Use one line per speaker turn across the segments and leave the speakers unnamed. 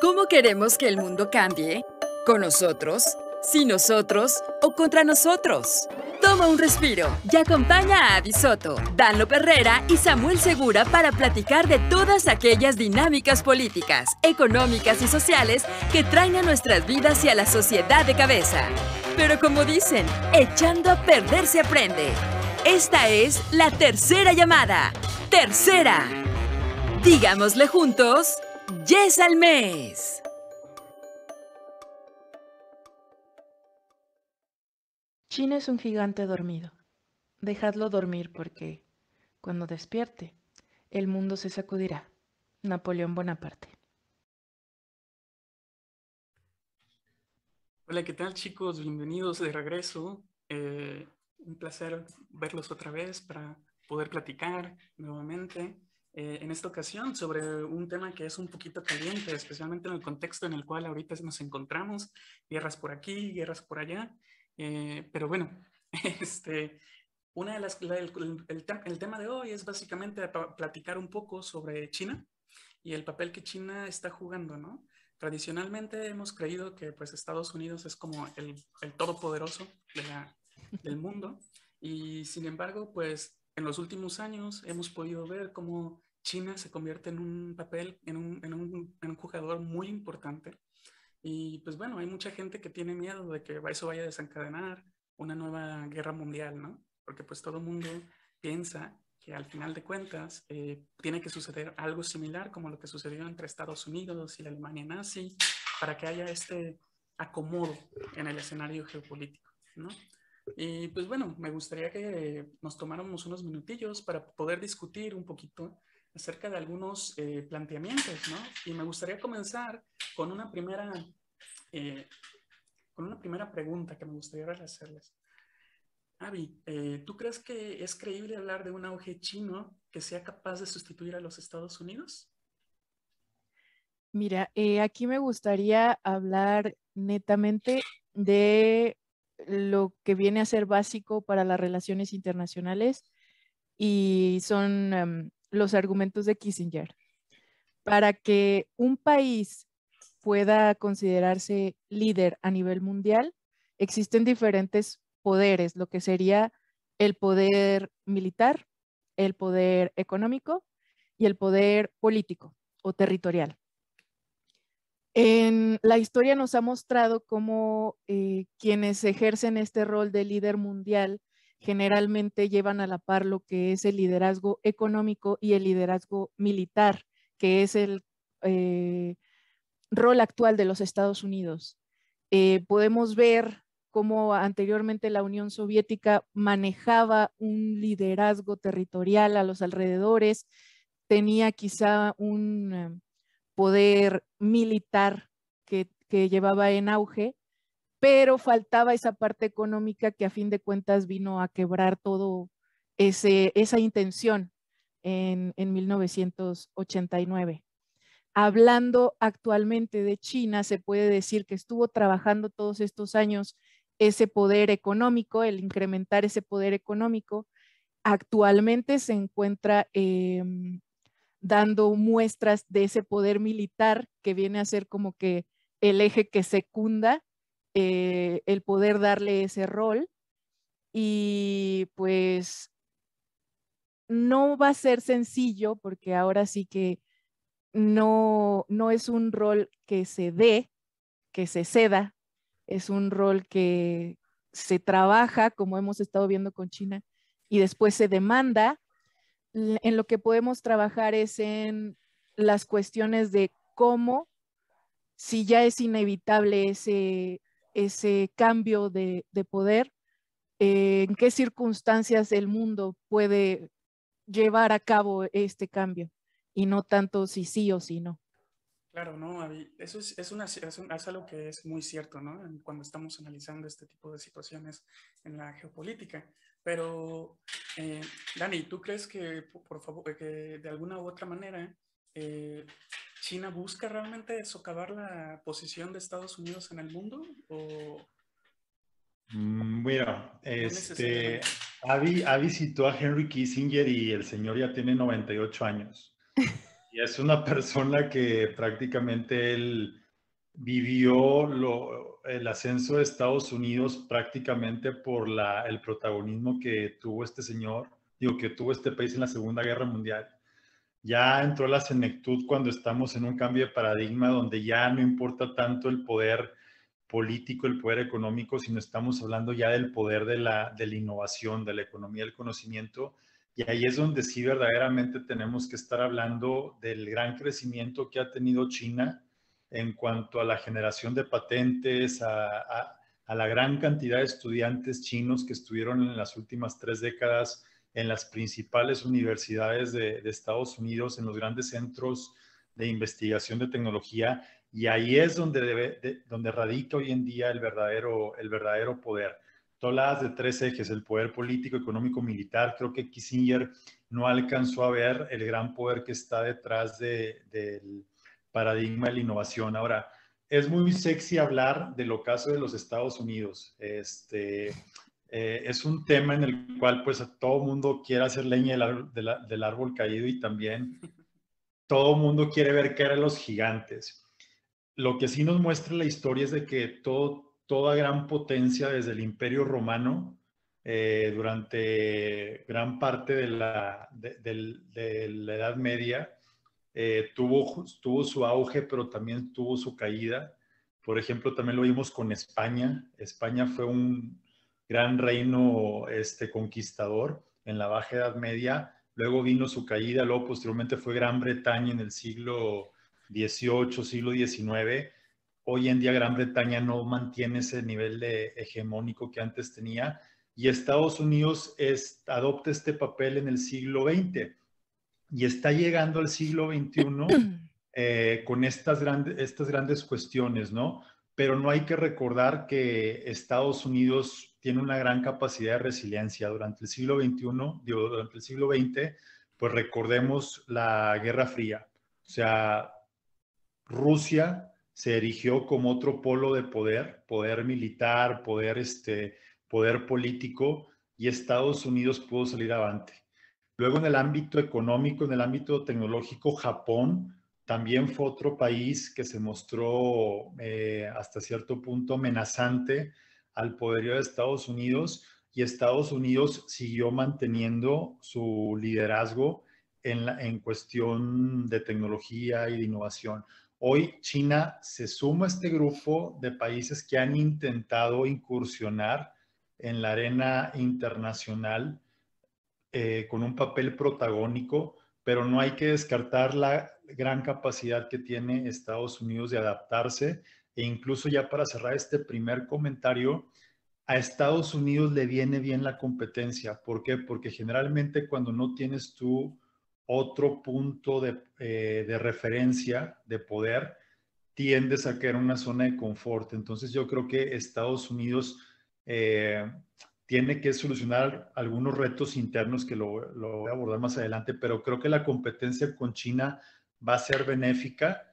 ¿Cómo queremos que el mundo cambie? ¿Con nosotros? ¿Sin nosotros? ¿O contra nosotros? Toma un respiro y acompaña a Abby Soto, Dan López Herrera y Samuel Segura para platicar de todas aquellas dinámicas políticas, económicas y sociales que traen a nuestras vidas y a la sociedad de cabeza. Pero como dicen, echando a perder se aprende. Esta es la tercera llamada. ¡Tercera! Digámosle juntos, ¡yes al mes!
China es un gigante dormido. Dejadlo dormir porque, cuando despierte, el mundo se sacudirá. Napoleón Bonaparte.
Hola, ¿qué tal chicos? Bienvenidos de regreso. Un placer verlos otra vez para poder platicar nuevamente. En esta ocasión sobre un tema que es un poquito caliente, especialmente en el contexto en el cual ahorita nos encontramos. Guerras por aquí, guerras por allá. Pero bueno, este, una de las, el tema de hoy es básicamente platicar un poco sobre China y el papel que China está jugando, ¿no? Tradicionalmente hemos creído que pues Estados Unidos es como el todopoderoso del mundo y sin embargo pues en los últimos años hemos podido ver cómo China se convierte en un papel, en un jugador muy importante y pues bueno, hay mucha gente que tiene miedo de que eso vaya a desencadenar una nueva guerra mundial, ¿no? Porque pues todo el mundo piensa que al final de cuentas tiene que suceder algo similar como lo que sucedió entre Estados Unidos y la Alemania nazi para que haya este acomodo en el escenario geopolítico, ¿no? Y pues bueno, me gustaría que nos tomáramos unos minutillos para poder discutir un poquito acerca de algunos planteamientos, ¿no? Y me gustaría comenzar con una primera, eh, con una primera pregunta que me gustaría hacerles. Avi, ¿tú crees que es creíble hablar de un auge chino que sea capaz de sustituir a los Estados Unidos?
Mira, aquí me gustaría hablar netamente de lo que viene a ser básico para las relaciones internacionales y son los argumentos de Kissinger. Para que un país pueda considerarse líder a nivel mundial, existen diferentes poderes, lo que sería el poder militar, el poder económico y el poder político o territorial. En la historia nos ha mostrado cómo quienes ejercen este rol de líder mundial generalmente llevan a la par lo que es el liderazgo económico y el liderazgo militar, que es el rol actual de los Estados Unidos. Podemos ver cómo anteriormente la Unión Soviética manejaba un liderazgo territorial a los alrededores, tenía quizá un poder militar que llevaba en auge, pero faltaba esa parte económica que a fin de cuentas vino a quebrar todo esa intención en 1989. Hablando actualmente de China, se puede decir que estuvo trabajando todos estos años ese poder económico, el incrementar ese poder económico. Actualmente se encuentra dando muestras de ese poder militar que viene a ser como que el eje que secunda el poder darle ese rol. Y pues no va a ser sencillo porque ahora sí que no es un rol que se dé, que se ceda, es un rol que se trabaja, como hemos estado viendo con China, y después se demanda. En lo que podemos trabajar es en las cuestiones de cómo, si ya es inevitable ese cambio de poder, en qué circunstancias el mundo puede llevar a cabo este cambio y no tanto si sí o si no.
Claro, no, Avi, eso es algo que es muy cierto, ¿no? Cuando estamos analizando este tipo de situaciones en la geopolítica. Pero, eh, Dani, ¿tú crees que, por favor, que de alguna u otra manera eh, China busca realmente socavar la posición de Estados Unidos en el mundo o
Mira,
no necesariamente?
Avi citó a Henry Kissinger y el señor ya tiene 98 años. Y es una persona que prácticamente él vivió el ascenso de Estados Unidos prácticamente por el protagonismo que tuvo este señor, digo, que tuvo este país en la Segunda Guerra Mundial. Ya entró la senectud cuando estamos en un cambio de paradigma donde ya no importa tanto el poder político, el poder económico, sino estamos hablando ya del poder de la innovación, de la economía del conocimiento. Y ahí es donde sí verdaderamente tenemos que estar hablando del gran crecimiento que ha tenido China en cuanto a la generación de patentes, a la gran cantidad de estudiantes chinos que estuvieron en las últimas 3 décadas en las principales universidades de Estados Unidos, en los grandes centros de investigación de tecnología, y ahí es donde radica hoy en día el verdadero poder. Tú hablabas de 3 ejes, el poder político, económico, militar. Creo que Kissinger no alcanzó a ver el gran poder que está detrás del paradigma de la innovación. Ahora, es muy sexy hablar del ocaso de los Estados Unidos. Es un tema en el cual pues todo mundo quiere hacer leña del árbol caído, y también todo mundo quiere ver qué eran los gigantes. Lo que sí nos muestra la historia es de que toda gran potencia desde el Imperio Romano, durante gran parte de la Edad Media, tuvo su auge, pero también tuvo su caída. Por ejemplo, también lo vimos con España. España fue un gran reino conquistador en la Baja Edad Media. Luego vino su caída, luego posteriormente fue Gran Bretaña en el siglo XVIII, siglo XIX. Hoy en día Gran Bretaña no mantiene ese nivel de hegemónico que antes tenía, y Estados Unidos adopta este papel en el siglo XX y está llegando al siglo XXI con estas grandes cuestiones, ¿no? Pero no hay que recordar que Estados Unidos tiene una gran capacidad de resiliencia. Durante el siglo XXI, digo, durante el siglo XX, pues recordemos la Guerra Fría. O sea, Rusia se erigió como otro polo de poder militar, poder político, y Estados Unidos pudo salir avante. Luego, en el ámbito económico, en el ámbito tecnológico, Japón también fue otro país que se mostró hasta cierto punto amenazante al poderío de Estados Unidos, y Estados Unidos siguió manteniendo su liderazgo en cuestión de tecnología y de innovación. Hoy China se suma a este grupo de países que han intentado incursionar en la arena internacional con un papel protagónico, pero no hay que descartar la gran capacidad que tiene Estados Unidos de adaptarse. E incluso, ya para cerrar este primer comentario, a Estados Unidos le viene bien la competencia. ¿Por qué? Porque generalmente cuando no tienes tú otro punto de referencia, de poder, tiendes a caer en una zona de confort. Entonces yo creo que Estados Unidos eh, tiene que solucionar algunos retos internos que lo voy a abordar más adelante, pero creo que la competencia con China va a ser benéfica,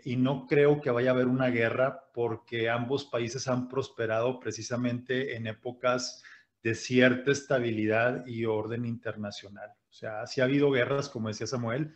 y no creo que vaya a haber una guerra, porque ambos países han prosperado precisamente en épocas de cierta estabilidad y orden internacional. O sea, sí ha habido guerras, como decía Samuel,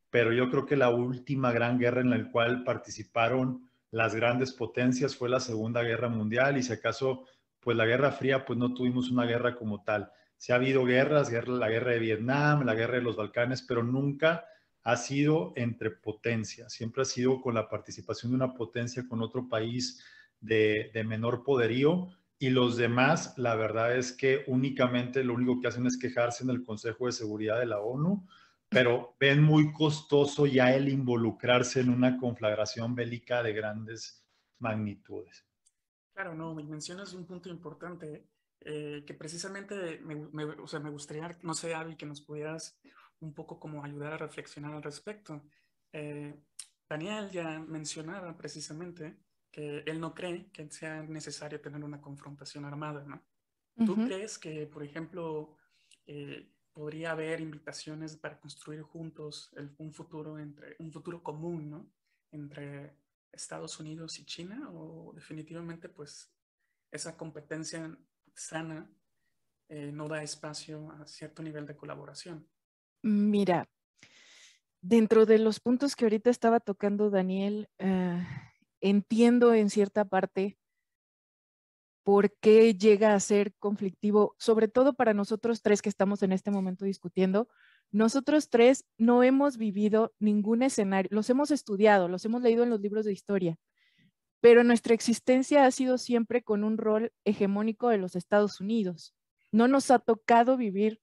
pero yo creo que la última gran guerra en la cual participaron las grandes potencias fue la Segunda Guerra Mundial, y si acaso, pues la Guerra Fría, pues no tuvimos una guerra como tal. Sí ha habido guerras, la guerra de Vietnam, la guerra de los Balcanes, pero nunca ha sido entre potencias, siempre ha sido con la participación de una potencia con otro país de menor poderío, y los demás, la verdad es que únicamente lo único que hacen es quejarse en el Consejo de Seguridad de la ONU, pero ven muy costoso ya el involucrarse en una conflagración bélica de grandes magnitudes.
Claro, no, me mencionas un punto importante que precisamente o sea, me gustaría, no sé, Avi, que nos pudieras un poco como ayudar a reflexionar al respecto. Eh, Daniel ya mencionaba precisamente que él no cree que sea necesario tener una confrontación armada, ¿no? ¿Tú crees que, por ejemplo, podría haber invitaciones para construir juntos un futuro común, ¿no? Entre Estados Unidos y China, o definitivamente pues esa competencia sana no da espacio a cierto nivel de colaboración?
Mira, Dentro de los puntos que ahorita estaba tocando Daniel, entiendo en cierta parte por qué llega a ser conflictivo, sobre todo para nosotros tres que estamos en este momento discutiendo. Nosotros tres no hemos vivido ningún escenario, los hemos estudiado, los hemos leído en los libros de historia, pero nuestra existencia ha sido siempre con un rol hegemónico de los Estados Unidos. No nos ha tocado vivir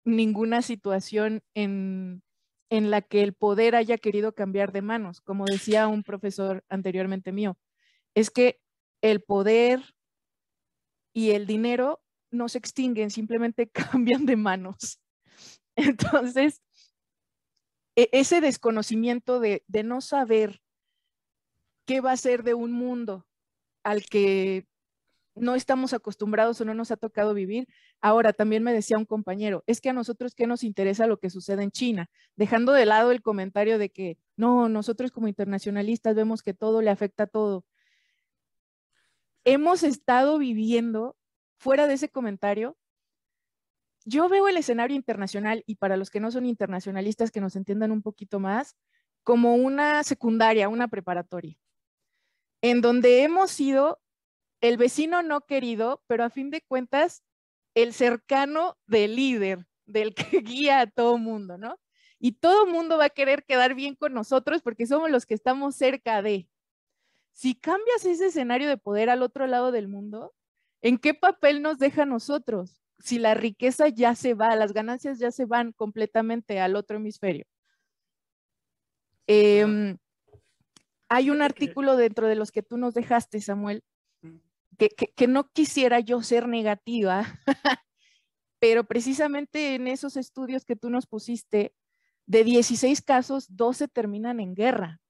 ninguna situación en la que el poder haya querido cambiar de manos. Como decía un profesor anteriormente mío, es que el poder y el dinero no se extinguen, simplemente cambian de manos. Entonces, ese desconocimiento de no saber qué va a ser de un mundo al que no estamos acostumbrados o no nos ha tocado vivir. Ahora, también me decía un compañero, es que a nosotros qué nos interesa lo que sucede en China, dejando de lado el comentario de que no, nosotros como internacionalistas vemos que todo le afecta a todo. Hemos estado viviendo, fuera de ese comentario, yo veo el escenario internacional, y para los que no son internacionalistas, que nos entiendan un poquito más, como una secundaria, una preparatoria, en donde hemos sido el vecino no querido, pero a fin de cuentas, el cercano del líder, del que guía a todo mundo, ¿no? Y todo mundo va a querer quedar bien con nosotros porque somos los que estamos cerca de. Si cambias ese escenario de poder al otro lado del mundo, ¿en qué papel nos deja a nosotros? Si la riqueza ya se va, las ganancias ya se van completamente al otro hemisferio. Hay un artículo dentro de los que tú nos dejaste, Samuel, que no quisiera yo ser negativa, pero precisamente en esos estudios que tú nos pusiste, de 16 casos, 12 terminan en guerra.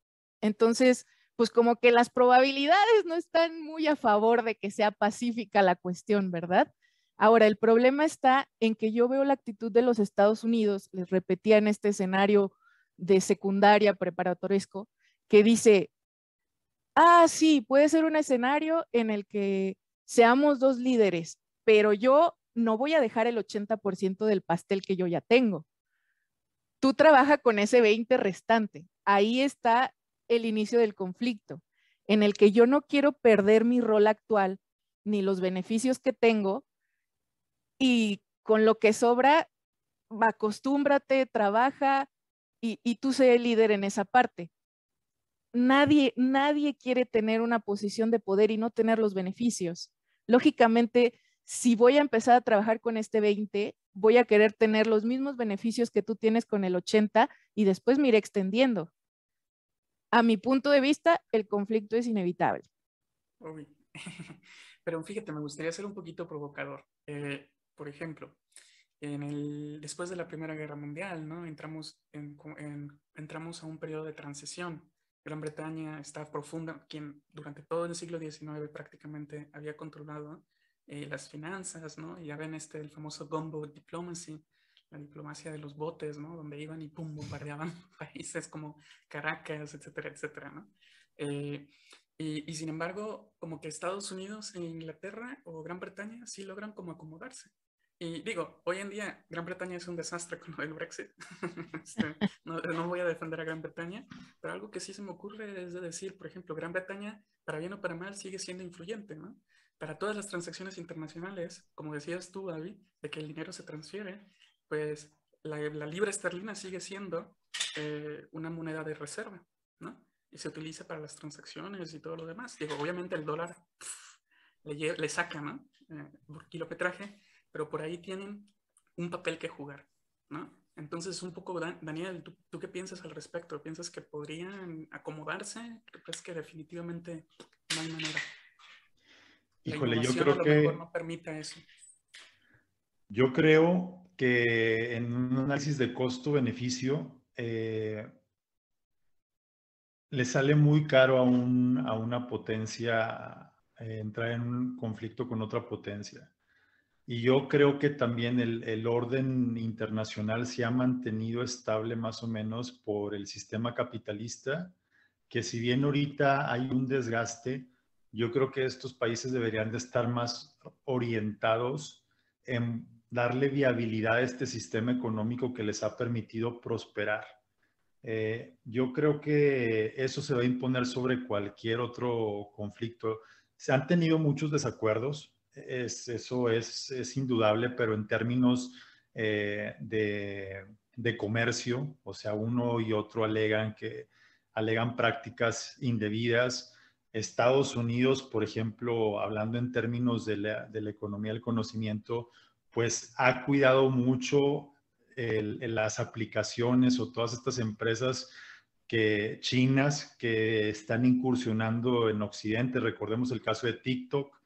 Entonces, pues como que las probabilidades no están muy a favor de que sea pacífica la cuestión, ¿verdad? Ahora, el problema está en que yo veo la actitud de los Estados Unidos, les repetía en este escenario de secundaria preparatoresco, que dice, sí, puede ser un escenario en el que seamos dos líderes, pero yo no voy a dejar el 80% del pastel que yo ya tengo. Tú trabaja con ese 20 restante. Ahí está el inicio del conflicto, en el que yo no quiero perder mi rol actual ni los beneficios que tengo, y con lo que sobra, acostúmbrate, trabaja y tú sé el líder en esa parte. Nadie quiere tener una posición de poder y no tener los beneficios. Lógicamente, si voy a empezar a trabajar con este 20, voy a querer tener los mismos beneficios que tú tienes con el 80 y después me iré extendiendo. A mi punto de vista, el conflicto es inevitable.
Uy. Pero fíjate, me gustaría ser un poquito provocador. Por ejemplo, después de la Primera Guerra Mundial, ¿no? Entramos a un periodo de transición. Gran Bretaña está profunda, quien durante todo el siglo XIX prácticamente había controlado las finanzas, ¿no? Y ya ven el famoso gunboat diplomacy, la diplomacia de los botes, ¿no? Donde iban y pum, bombardeaban países como Caracas, etcétera, etcétera, ¿no? Y sin embargo, como que Estados Unidos e Inglaterra o Gran Bretaña sí logran como acomodarse. Y digo, hoy en día Gran Bretaña es un desastre con lo del Brexit. No voy a defender a Gran Bretaña, pero algo que sí se me ocurre es de decir, por ejemplo, Gran Bretaña, para bien o para mal, sigue siendo influyente, ¿no? Para todas las transacciones internacionales, como decías tú, David, de que el dinero se transfiere, pues la libra esterlina sigue siendo una moneda de reserva, ¿no? Y se utiliza para las transacciones y todo lo demás. Digo, obviamente el dólar le saca, ¿no? Por kilometraje, pero por ahí tienen un papel que jugar, ¿no? Entonces, un poco, Daniel, ¿tú qué piensas al respecto? ¿Piensas que podrían acomodarse? ¿Crees que definitivamente no hay manera?
Híjole, yo
innovación
creo
a lo
que
mejor no permita eso.
Yo creo que en un análisis de costo-beneficio le sale muy caro a una potencia entrar en un conflicto con otra potencia. Y yo creo que también el orden internacional se ha mantenido estable más o menos por el sistema capitalista, que si bien ahorita hay un desgaste, yo creo que estos países deberían de estar más orientados en darle viabilidad a este sistema económico que les ha permitido prosperar. Yo creo que eso se va a imponer sobre cualquier otro conflicto. Se han tenido muchos desacuerdos, eso es indudable, pero en términos de comercio, o sea, uno y otro alegan prácticas indebidas. Estados Unidos, por ejemplo, hablando en términos de la economía del conocimiento, pues ha cuidado mucho las aplicaciones o todas estas empresas chinas que están incursionando en Occidente. Recordemos el caso de TikTok,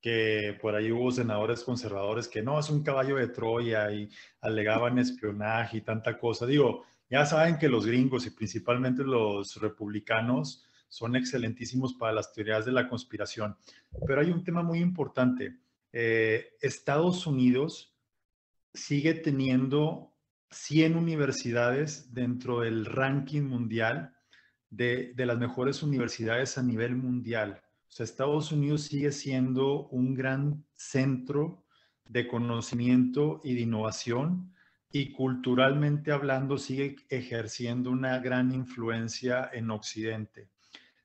que por ahí hubo senadores conservadores que no, es un caballo de Troya y alegaban espionaje y tanta cosa. Digo, ya saben que los gringos y principalmente los republicanos son excelentísimos para las teorías de la conspiración. Pero hay un tema muy importante. Estados Unidos sigue teniendo 100 universidades dentro del ranking mundial de las mejores universidades a nivel mundial. O sea, Estados Unidos sigue siendo un gran centro de conocimiento y de innovación y culturalmente hablando sigue ejerciendo una gran influencia en Occidente.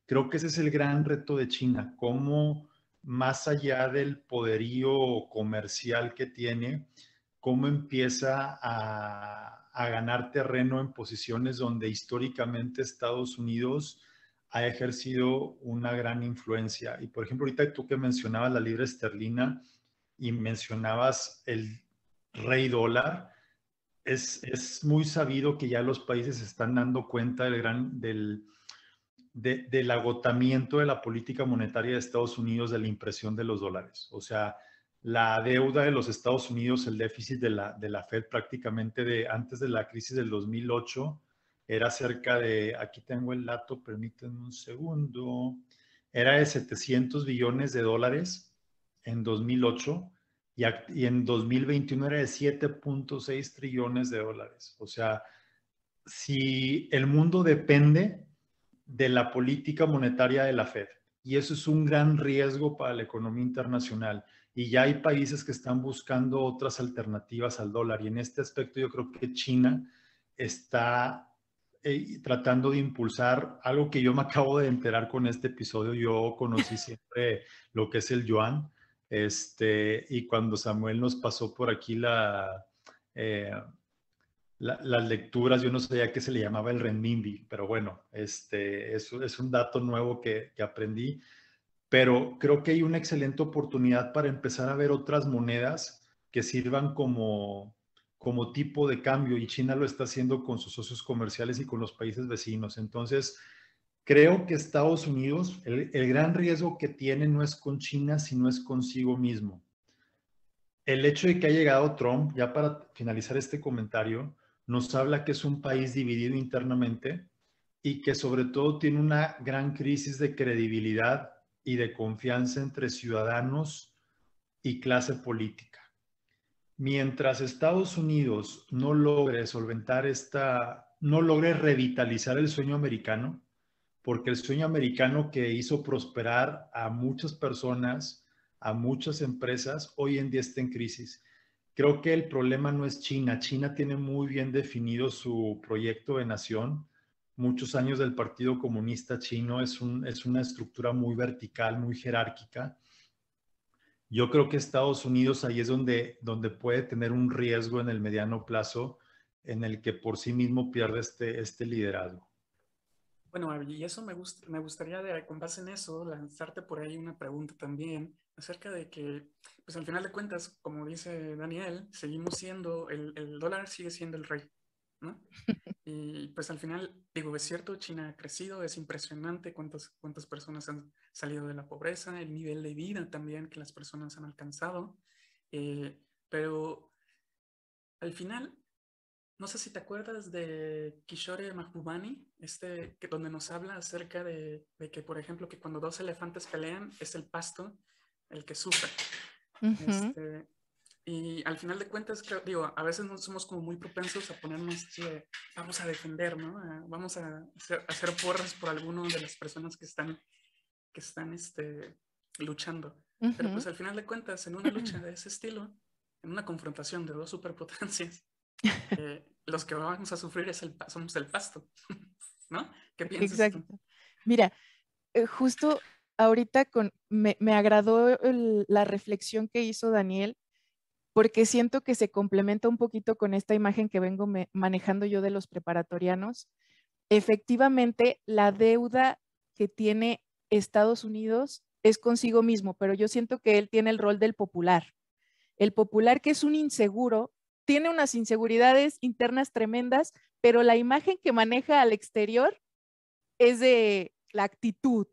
Creo que ese es el gran reto de China, cómo más allá del poderío comercial que tiene, cómo empieza a ganar terreno en posiciones donde históricamente Estados Unidos ha ejercido una gran influencia. Y por ejemplo, ahorita tú que mencionabas la libra esterlina y mencionabas el rey dólar, es muy sabido que ya los países se están dando cuenta del agotamiento de la política monetaria de Estados Unidos de la impresión de los dólares. O sea, la deuda de los Estados Unidos, el déficit de la Fed prácticamente antes de la crisis del 2008, era cerca de, aquí tengo el dato, permítanme un segundo, era de 700 billones de dólares en 2008 y en 2021 era de 7.6 trillones de dólares. O sea, si el mundo depende de la política monetaria de la Fed. Y eso es un gran riesgo para la economía internacional. Y ya hay países que están buscando otras alternativas al dólar. Y en este aspecto yo creo que China está tratando de impulsar algo que yo me acabo de enterar con este episodio. Yo conocí siempre lo que es el yuan. Y cuando Samuel nos pasó por aquí las lecturas, yo no sabía que se le llamaba el renminbi, pero bueno, eso es un dato nuevo que aprendí, pero creo que hay una excelente oportunidad para empezar a ver otras monedas que sirvan como tipo de cambio y China lo está haciendo con sus socios comerciales y con los países vecinos. Entonces, creo que Estados Unidos, el gran riesgo que tiene no es con China, sino es consigo mismo. El hecho de que ha llegado Trump, ya para finalizar este comentario, nos habla que es un país dividido internamente y que sobre todo tiene una gran crisis de credibilidad y de confianza entre ciudadanos y clase política. Mientras Estados Unidos no logre no logre revitalizar el sueño americano, porque el sueño americano que hizo prosperar a muchas personas, a muchas empresas, hoy en día está en crisis. Creo que el problema no es China. China tiene muy bien definido su proyecto de nación. Muchos años del Partido Comunista Chino es una estructura muy vertical, muy jerárquica. Yo creo que Estados Unidos ahí es donde puede tener un riesgo en el mediano plazo en el que por sí mismo pierde este liderazgo.
Bueno, y eso me gustaría, con base en eso, lanzarte por ahí una pregunta también acerca de que, pues al final de cuentas, como dice Daniel, seguimos siendo, el dólar sigue siendo el rey, ¿no? Y pues al final, digo, es cierto, China ha crecido, es impresionante cuántas personas han salido de la pobreza, el nivel de vida también que las personas han alcanzado, pero al final... No sé si te acuerdas de Kishore Mahbubani, donde nos habla acerca de que, por ejemplo, que cuando dos elefantes pelean es el pasto el que sufre. Y al final de cuentas, digo, a veces no somos como muy propensos a ponernos así de, vamos a defender, ¿no? Vamos a hacer porras por alguno de las personas que están luchando. Pero pues al final de cuentas, en una lucha de ese estilo, en una confrontación de dos superpotencias, Los que vamos a sufrir somos el pasto, ¿no? ¿Qué piensas tú?
Exacto. Mira, justo ahorita me agradó la reflexión que hizo Daniel, porque siento que se complementa un poquito con esta imagen que vengo manejando yo de los preparatorianos. Efectivamente, la deuda que tiene Estados Unidos es consigo mismo, pero yo siento que él tiene el rol del popular. El popular, que es un inseguro, tiene unas inseguridades internas tremendas, pero la imagen que maneja al exterior es de la actitud.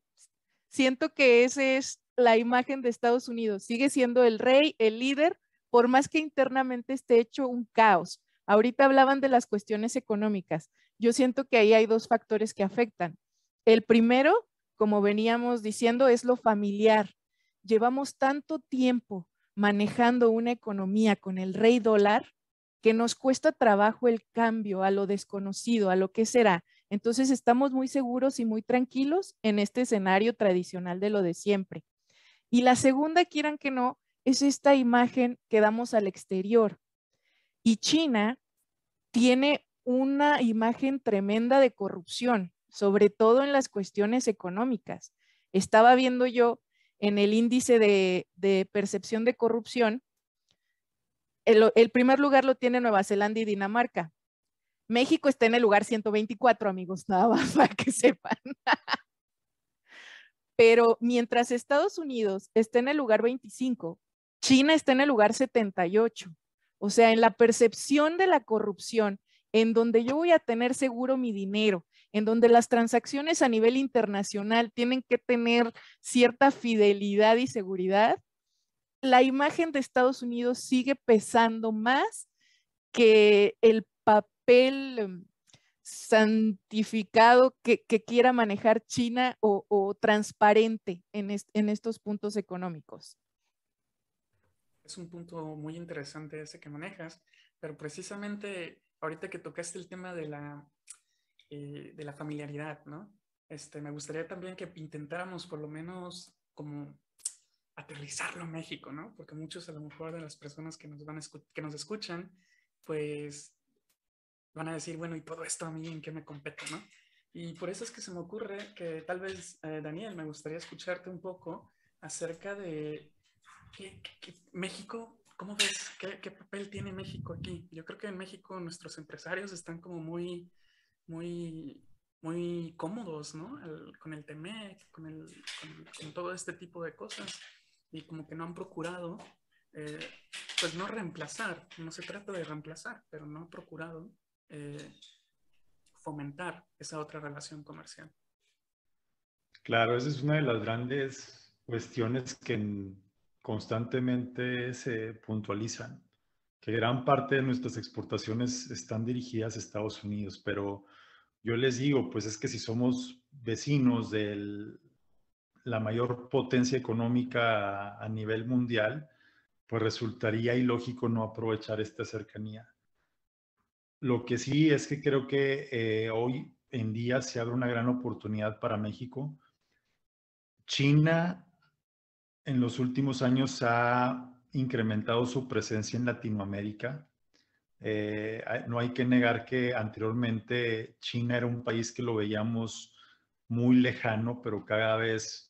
Siento que esa es la imagen de Estados Unidos. Sigue siendo el rey, el líder, por más que internamente esté hecho un caos. Ahorita hablaban de las cuestiones económicas. Yo siento que ahí hay dos factores que afectan. El primero, como veníamos diciendo, es lo familiar. Llevamos tanto tiempo manejando una economía con el rey dólar que nos cuesta trabajo el cambio a lo desconocido, a lo que será. Entonces estamos muy seguros y muy tranquilos en este escenario tradicional de lo de siempre. Y la segunda, quieran que no, es esta imagen que damos al exterior. Y China tiene una imagen tremenda de corrupción, sobre todo en las cuestiones económicas. Estaba viendo yo en el índice de percepción de corrupción, el primer lugar lo tiene Nueva Zelanda y Dinamarca. México está en el lugar 124, amigos, nada más para que sepan. Pero mientras Estados Unidos está en el lugar 25, China está en el lugar 78. O sea, en la percepción de la corrupción, en donde yo voy a tener seguro mi dinero, en donde las transacciones a nivel internacional tienen que tener cierta fidelidad y seguridad, la imagen de Estados Unidos sigue pesando más que el papel santificado que quiera manejar China o transparente en estos puntos económicos.
Es un punto muy interesante ese que manejas, pero precisamente ahorita que tocaste el tema de la familiaridad, ¿no? Me gustaría también que intentáramos por lo menos como aterrizarlo a México, ¿no? Porque muchos a lo mejor de las personas que que nos escuchan, pues van a decir, bueno, ¿y todo esto a mí en qué me compete, no? Y por eso es que se me ocurre que tal vez, Daniel, me gustaría escucharte un poco acerca de México, ¿cómo ves? ¿Qué papel tiene México aquí? Yo creo que en México nuestros empresarios están como muy, muy cómodos, ¿no? Con el TEMEC, con todo este tipo de cosas, y como que no han procurado, eh, pues no reemplazar, no se trata de reemplazar, pero no han procurado eh, fomentar esa otra relación comercial.
Claro, esa es una de las grandes cuestiones que constantemente se puntualizan, que gran parte de nuestras exportaciones están dirigidas a Estados Unidos, pero yo les digo, pues es que si somos vecinos de la mayor potencia económica a nivel mundial, pues resultaría ilógico no aprovechar esta cercanía. Lo que sí es que creo que hoy en día se abre una gran oportunidad para México. China en los últimos años ha incrementado su presencia en Latinoamérica. No hay que negar que anteriormente China era un país que lo veíamos muy lejano, pero cada vez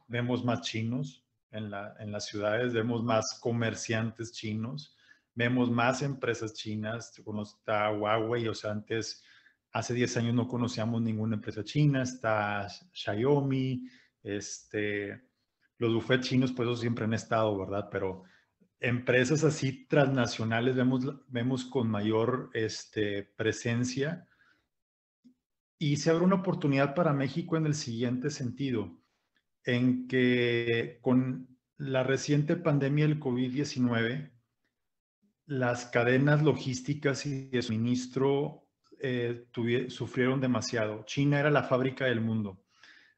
vemos más chinos en las ciudades, vemos más comerciantes chinos, vemos más empresas chinas, está Huawei, o sea, hace 10 años no conocíamos ninguna empresa china, está Xiaomi, los buffets chinos, pues eso siempre han estado, ¿verdad? Pero empresas así transnacionales vemos con mayor presencia, y se abre una oportunidad para México en el siguiente sentido, en que con la reciente pandemia del COVID-19, las cadenas logísticas y de suministro sufrieron demasiado. China era la fábrica del mundo.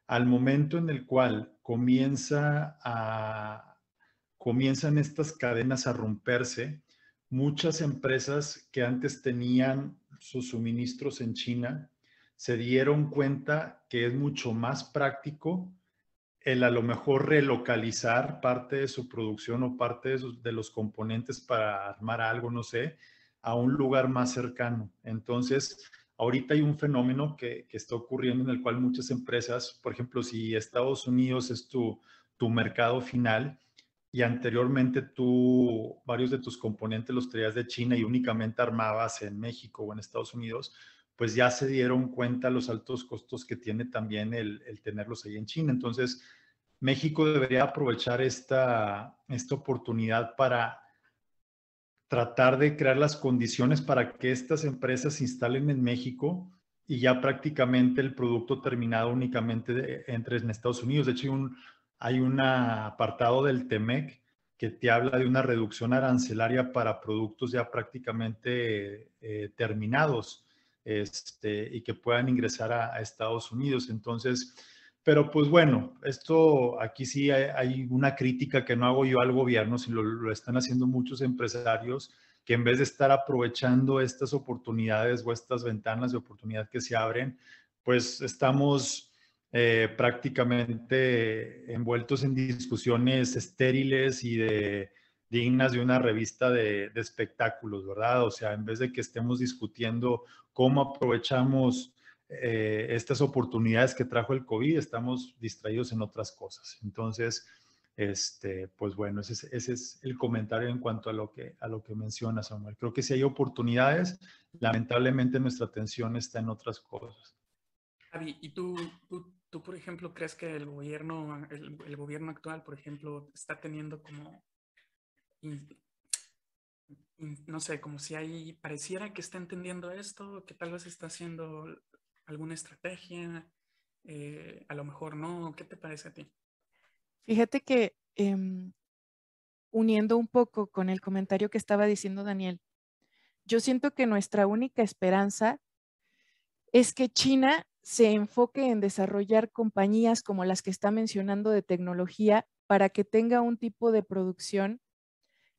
Al momento en el cual comienzan estas cadenas a romperse, muchas empresas que antes tenían sus suministros en China se dieron cuenta que es mucho más práctico el a lo mejor relocalizar parte de su producción o parte de los componentes para armar algo, no sé, a un lugar más cercano. Entonces, ahorita hay un fenómeno que está ocurriendo en el cual muchas empresas, por ejemplo, si Estados Unidos es tu mercado final y anteriormente tú varios de tus componentes los traías de China y únicamente armabas en México o en Estados Unidos, pues ya se dieron cuenta los altos costos que tiene también el tenerlos ahí en China. Entonces, México debería aprovechar esta oportunidad para tratar de crear las condiciones para que estas empresas se instalen en México y ya prácticamente el producto terminado únicamente entre en Estados Unidos. De hecho, hay un apartado del TEMEC que te habla de una reducción arancelaria para productos ya prácticamente terminados y que puedan ingresar a Estados Unidos. Entonces, pero pues bueno, esto aquí sí hay una crítica que no hago yo al gobierno, sino lo están haciendo muchos empresarios que en vez de estar aprovechando estas oportunidades o estas ventanas de oportunidad que se abren, pues estamos prácticamente envueltos en discusiones estériles y dignas de una revista de espectáculos, ¿verdad? O sea, en vez de que estemos discutiendo cómo aprovechamos estas oportunidades que trajo el COVID, estamos distraídos en otras cosas. Entonces, pues bueno, ese es el comentario en cuanto a lo que menciona Samuel. Creo que si hay oportunidades, lamentablemente nuestra atención está en otras cosas.
Javi, ¿y tú, por ejemplo, crees que el gobierno actual, por ejemplo, está teniendo como, no sé, como si ahí pareciera que está entendiendo esto, que tal vez está haciendo alguna estrategia, a lo mejor no? ¿Qué te parece a ti?
Fíjate que uniendo un poco con el comentario que estaba diciendo Daniel, yo siento que nuestra única esperanza es que China se enfoque en desarrollar compañías como las que está mencionando de tecnología para que tenga un tipo de producción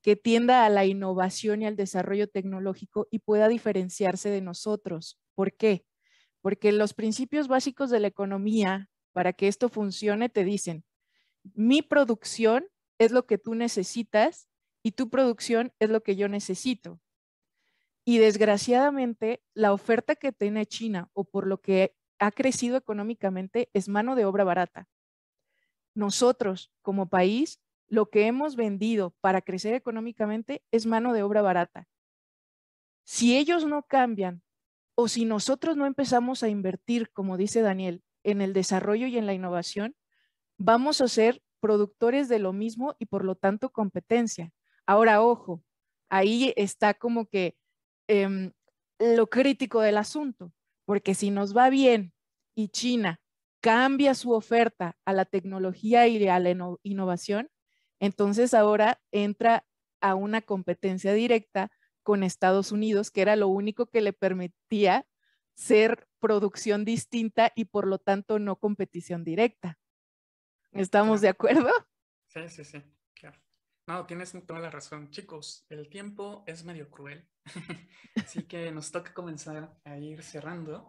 que tienda a la innovación y al desarrollo tecnológico y pueda diferenciarse de nosotros. ¿Por qué? Porque los principios básicos de la economía, para que esto funcione, te dicen, mi producción es lo que tú necesitas y tu producción es lo que yo necesito. Y desgraciadamente, la oferta que tiene China o por lo que ha crecido económicamente es mano de obra barata. Nosotros, como país, lo que hemos vendido para crecer económicamente es mano de obra barata. Si ellos no cambian o si nosotros no empezamos a invertir, como dice Daniel, en el desarrollo y en la innovación, vamos a ser productores de lo mismo y por lo tanto competencia. Ahora, ojo, ahí está como que lo crítico del asunto, porque si nos va bien y China cambia su oferta a la tecnología y a la innovación, entonces ahora entra a una competencia directa con Estados Unidos, que era lo único que le permitía ser producción distinta y por lo tanto no competición directa. ¿Estamos de acuerdo?
Sí, sí, sí, claro. No, tienes toda la razón. Chicos, el tiempo es medio cruel, así que nos toca comenzar a ir cerrando.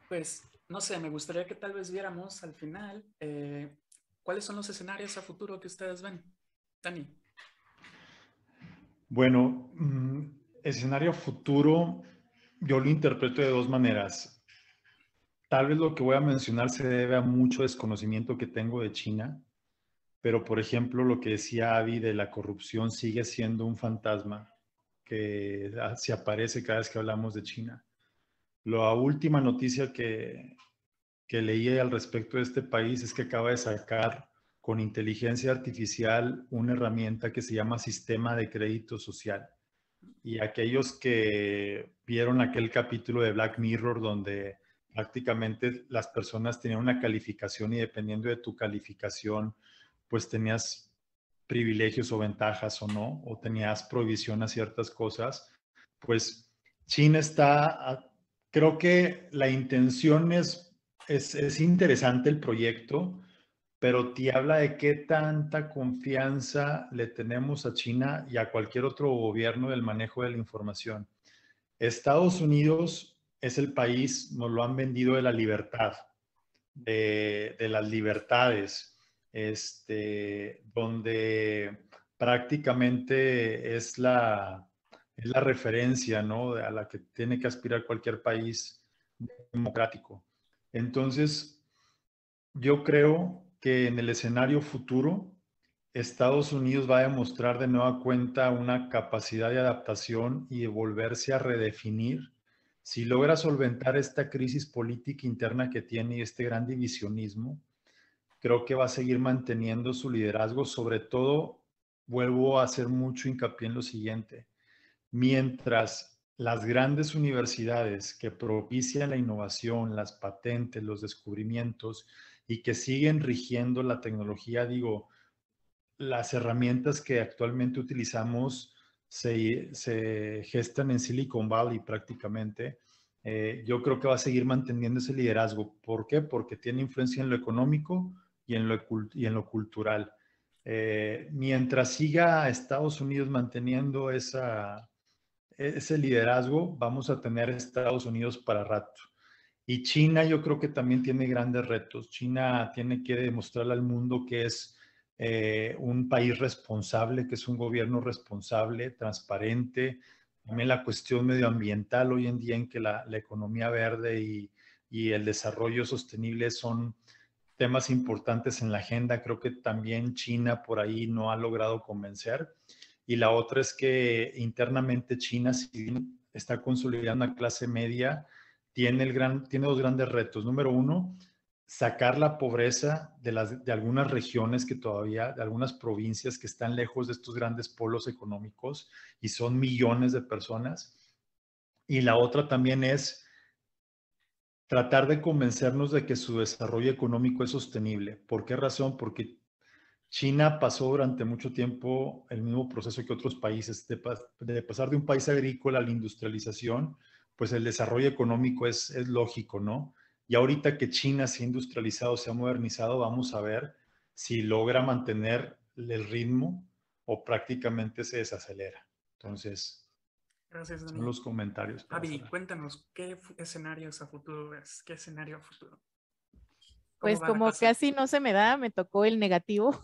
Pues, no sé, me gustaría que tal vez viéramos al final cuáles son los escenarios a futuro que ustedes ven. Dani.
Bueno, escenario futuro, yo lo interpreto de dos maneras. Tal vez lo que voy a mencionar se debe a mucho desconocimiento que tengo de China, pero por ejemplo lo que decía Avi de la corrupción sigue siendo un fantasma que se aparece cada vez que hablamos de China. La última noticia que leí al respecto de este país es que acaba de sacar con inteligencia artificial una herramienta que se llama Sistema de Crédito Social. Y aquellos que vieron aquel capítulo de Black Mirror donde prácticamente las personas tenían una calificación y dependiendo de tu calificación, pues tenías privilegios o ventajas o no, o tenías prohibición a ciertas cosas, pues China está, creo que la intención es interesante el proyecto, pero te habla de qué tanta confianza le tenemos a China y a cualquier otro gobierno del manejo de la información. Estados Unidos es el país, nos lo han vendido de la libertad, de las libertades, donde prácticamente es es la referencia, ¿no? A la que tiene que aspirar cualquier país democrático. Entonces, yo creo que en el escenario futuro, Estados Unidos va a demostrar de nueva cuenta una capacidad de adaptación y de volverse a redefinir. Si logra solventar esta crisis política interna que tiene y este gran divisionismo, creo que va a seguir manteniendo su liderazgo. Sobre todo, vuelvo a hacer mucho hincapié en lo siguiente: mientras las grandes universidades que propician la innovación, las patentes, los descubrimientos y que siguen rigiendo la tecnología, digo, las herramientas que actualmente utilizamos se gestan en Silicon Valley prácticamente. Yo creo que va a seguir manteniendo ese liderazgo. ¿Por qué? Porque tiene influencia en lo económico y en lo cultural. Mientras siga Estados Unidos manteniendo ese liderazgo, vamos a tener Estados Unidos para rato. Y China yo creo que también tiene grandes retos. China tiene que demostrarle al mundo que es un país responsable, que es un gobierno responsable, transparente. También la cuestión medioambiental hoy en día, en que la economía verde y el desarrollo sostenible son temas importantes en la agenda. Creo que también China por ahí no ha logrado convencer. Y la otra es que internamente China, si bien está consolidando una clase media, tiene dos grandes retos. Número uno, sacar la pobreza de algunas regiones que todavía, de algunas provincias que están lejos de estos grandes polos económicos y son millones de personas. Y la otra también es tratar de convencernos de que su desarrollo económico es sostenible. ¿Por qué razón? Porque China pasó durante mucho tiempo el mismo proceso que otros países, de pasar de un país agrícola a la industrialización. Pues el desarrollo económico es lógico, ¿no? Y ahorita que China se ha industrializado, se ha modernizado, vamos a ver si logra mantener el ritmo o prácticamente se desacelera. Entonces,
Gracias,
son
Dani.
los comentarios para
Avi,
cerrar.
cuéntanos, ¿qué escenarios a futuro ves? ¿Qué escenario a futuro? ¿Cómo
Pues
va la
como
cosa?
casi no se me da, me tocó el negativo.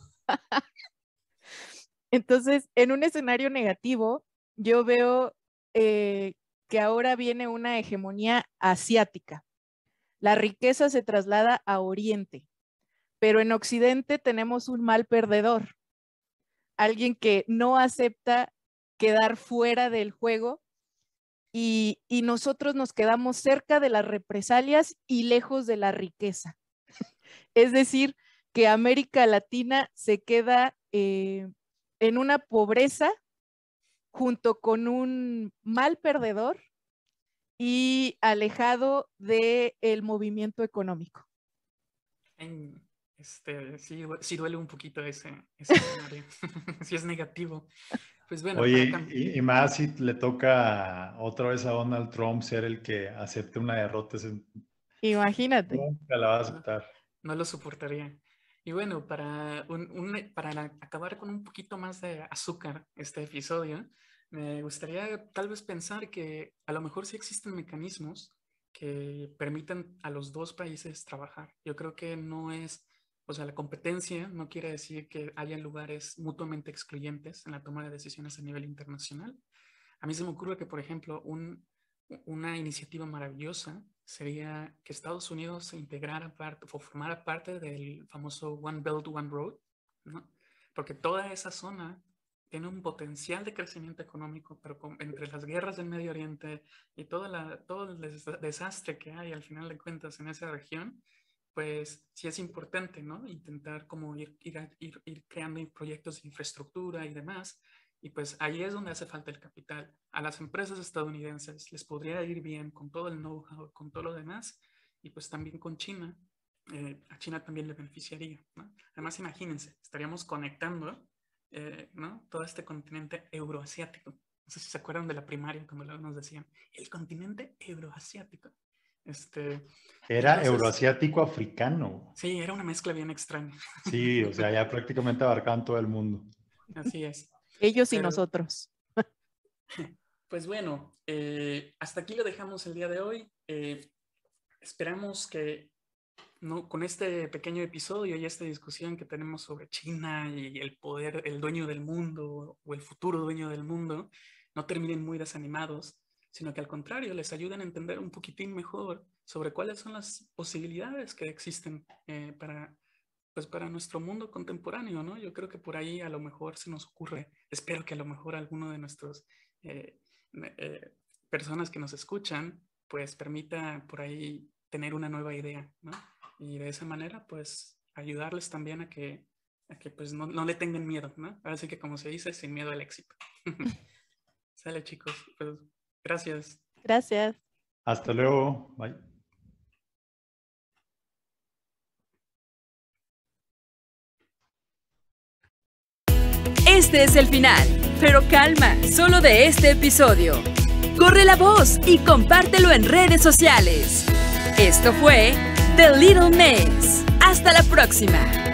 Entonces, en un escenario negativo, yo veo que ahora viene una hegemonía asiática. La riqueza se traslada a Oriente, pero en Occidente tenemos un mal perdedor, alguien que no acepta quedar fuera del juego y nosotros nos quedamos cerca de las represalias y lejos de la riqueza. Es decir, que América Latina se queda en una pobreza junto con un mal perdedor y alejado del movimiento económico.
Sí, sí duele un poquito ese escenario. Sí es negativo. Pues bueno, para acá.
Oye, y más si le toca otra vez a Donald Trump ser el que acepte una derrota,
Imagínate.
nunca la va a
No,
aceptar.
no lo soportaría. Y bueno, para acabar con un poquito más de azúcar este episodio, me gustaría tal vez pensar que a lo mejor sí existen mecanismos que permitan a los dos países trabajar. Yo creo que no es, o sea, la competencia no quiere decir que haya lugares mutuamente excluyentes en la toma de decisiones a nivel internacional. A mí se me ocurre que, por ejemplo, una iniciativa maravillosa sería que Estados Unidos se integrara parte o formara parte del famoso One Belt, One Road, ¿no? Porque toda esa zona tiene un potencial de crecimiento económico, pero entre las guerras del Medio Oriente y todo el desastre que hay al final de cuentas en esa región, pues sí es importante, ¿no? Intentar como ir creando proyectos de infraestructura y demás. Y pues ahí es donde hace falta el capital. A las empresas estadounidenses les podría ir bien con todo el know-how, con todo lo demás, y pues también con China. A China también le beneficiaría, ¿no? Además, imagínense, estaríamos conectando, ¿no? Todo este continente euroasiático. No sé si se acuerdan de la primaria cuando luego nos decían, el continente euroasiático.
Era
Entonces,
euroasiático africano.
sí, era una mezcla bien extraña.
Sí, o sea, ya prácticamente abarcaban todo el mundo.
Así es.
Ellos y
Pero,
nosotros.
pues bueno, hasta aquí lo dejamos el día de hoy. Esperamos que no, con este pequeño episodio y esta discusión que tenemos sobre China y el poder, el dueño del mundo o el futuro dueño del mundo, no terminen muy desanimados, sino que al contrario les ayuden a entender un poquitín mejor sobre cuáles son las posibilidades que existen para nuestro mundo contemporáneo, ¿no? Yo creo que por ahí a lo mejor se nos ocurre, espero que a lo mejor alguno de nuestros personas que nos escuchan, pues permita por ahí tener una nueva idea, ¿no? Y de esa manera, pues ayudarles también a que pues no le tengan miedo, ¿no? Así que como se dice, sin miedo al éxito. Sale, chicos. Pues, gracias.
Gracias.
Hasta luego. Bye.
Este es el final, pero calma, solo de este episodio. Corre la voz y compártelo en redes sociales. Esto fue The Little Maze. Hasta la próxima.